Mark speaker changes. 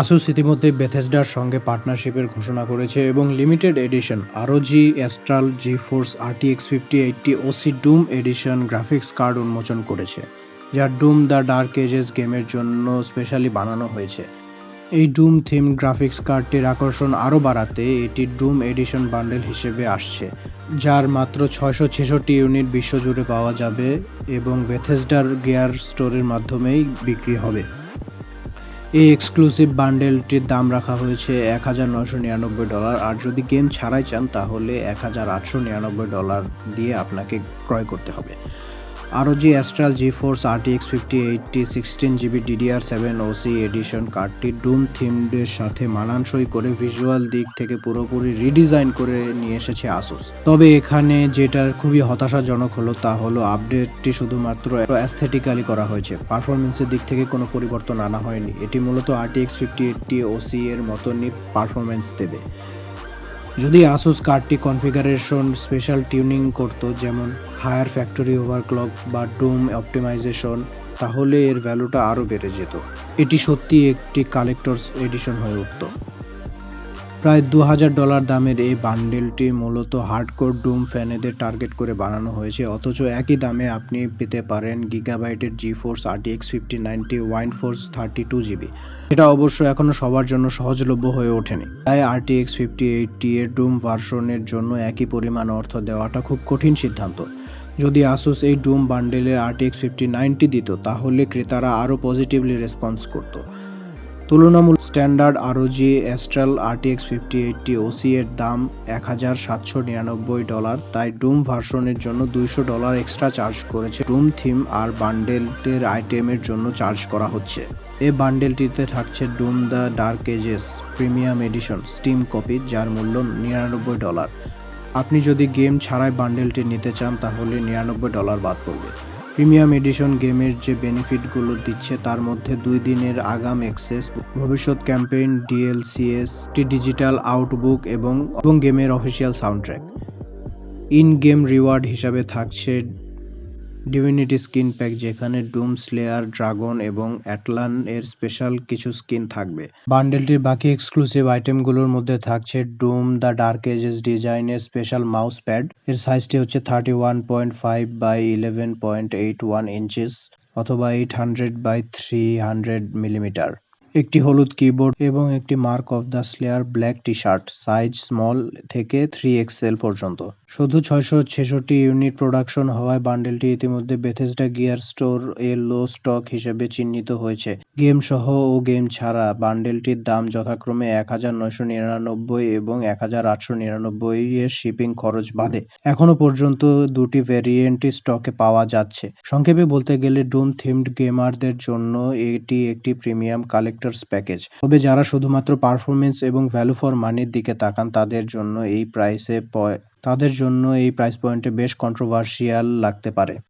Speaker 1: Asus ইতিমধ্যে বেথেসডার সঙ্গে পার্টনারশিপের ঘোষণা করেছে এবং limited edition ROG Astral GeForce RTX 5080 OC Doom edition graphics card উন্মোচন করেছে, যা ডুম দ্য ডার্ক এজেস গেমের জন্য স্পেশালি বানানো হয়েছে। এই ডুম থিম গ্রাফিক্স কার্ডটির আকর্ষণ আরও বাড়াতে এটি ডুম এডিশন বান্ডেল হিসেবে আসছে, যার মাত্র 666 ইউনিট বিশ্বজুড়ে পাওয়া যাবে এবং বেথেসডার গিয়ার স্টোরের মাধ্যমেই বিক্রি হবে। এই এক্সক্লুসিভ বান্ডেলটির দাম রাখা হয়েছে $1999, আর যদি গেম ছাড়াই চান তাহলে $1899 দিয়ে আপনাকে ক্রয় করতে হবে। ROG Astral GeForce RTX 5080 16GB DDR7 OC edition কার্ডটি ডুম থিমডের সাথে মানানসই করে ভিজুয়াল দিক থেকে পুরোপুরি রিডিজাইন করে নিয়ে এসেছে আসুস। তবে এখানে যেটা খুবই হতাশাজনক হলো তা হলো আপডেটটি শুধুমাত্র অ্যাস্থেটিক্যালি করা হয়েছে, পারফরমেন্সের দিক থেকে কোনো পরিবর্তন আনা হয়নি। এটি মূলত RTX 5080 OC এর মতনই পারফরমেন্স দেবে। যদি আসুস কার্ডটি কনফিগারেশন স্পেশাল টিউনিং করত, যেমন হায়ার ফ্যাক্টরি ওভারক্লক বা ডুম অপটিমাইজেশন, তাহলে এর ভ্যালুটা আরও বেড়ে যেত। এটি সত্যি একটি কালেক্টরস এডিশন হয়ে উঠত। প্রায় $2000 দামের এই বান্ডেলটি মূলত হার্ডকোর ডুম ফ্যানেদের টার্গেট করে বানানো হয়েছে, অথচ একই দামে আপনি পেতে পারেন গিগাবাইটের জিফোর্স RTX 5090 ওয়াইনফোর্স 32GB। এটা অবশ্য এখনও সবার জন্য সহজলভ্য হয়ে ওঠেনি, তাই RTX 5080 এর ডুম ভার্সনের জন্য একই পরিমাণ অর্থ দেওয়াটা খুব কঠিন সিদ্ধান্ত। যদি আসুস এই ডুম বান্ডেলে RTX 5090 দিত, তাহলে ক্রেতারা আরও পজিটিভলি রেসপন্স করত। তুলনামূলক standard ROG Astral RTX 5080 OC এর দাম $1799, তাই ডুম ভার্সনের জন্য $200 এক্সট্রা চার্জ করেছে। ডুম থিম আর বান্ডেলের আইটেমের জন্য চার্জ করা হচ্ছে। এই বান্ডেলটিতে থাকছে Doom the Dark Ages premium edition Steam copy, যার মূল্য $99। আপনি যদি গেম ছাড়াই বান্ডেলটি নিতে চান তাহলে $99 বাদ পড়বে। প্রিমিয়াম এডিশন গেমের যে বেনিফিটগুলো দিচ্ছে তার মধ্যে 2 দিনের আগাম অ্যাক্সেস, ভবিষ্যৎ ক্যাম্পেইন, DLCS, ডিজিটাল আউটবুক এবং গেমের official soundtrack. In game reward হিসাবে থাকছে ডিভিনিটি স্কিন প্যাক, যেখানে ডুম স্লেয়ার, ড্রাগন এবং অ্যাটলান এর স্পেশাল কিছু স্কিন থাকবে। বান্ডেলটির বাকি এক্সক্লুসিভ আইটেমগুলোর মধ্যে থাকছে ডুম দ্য ডার্ক এজেস ডিজাইনের স্পেশাল মাউস প্যাড, এর সাইজটি হচ্ছে 31.5 বাই 11.81 ইঞ্চিস অথবা 800 বাই 300 মিলিমিটার, একটি হলুদ কিবোর্ড এবং একটি mark of the Slayer black T shirt, size small থেকে 3XL পর্যন্ত। শুধু 666 ইউনিট প্রোডাকশন হওয়ায় বান্ডেলটি ইতিমধ্যে বেথেসডা গিয়ার স্টোর এ লো স্টক হিসেবে চিহ্নিত হয়েছে। গেম সহ ও গেম ছাড়া বান্ডেলটির দাম যথাক্রমে $1999 এবং $1899 এর শিপিং খরচ বাদে। এখনো পর্যন্ত দুটি ভ্যারিয়েন্টই স্টকে পাওয়া যাচ্ছে। সংক্ষেপে বলতে গেলে ডুম থিমড গেমারদের জন্য এটি একটি প্রিমিয়াম কালেক্টরস প্যাকেজ, তবে যারা শুধুমাত্র পারফরমেন্স এবং ভ্যালু ফর মানির দিকে তাকান তাদের জন্য এই প্রাইস পয়েন্টে বেশ কন্ট্রোভার্সিয়াল লাগতে পারে।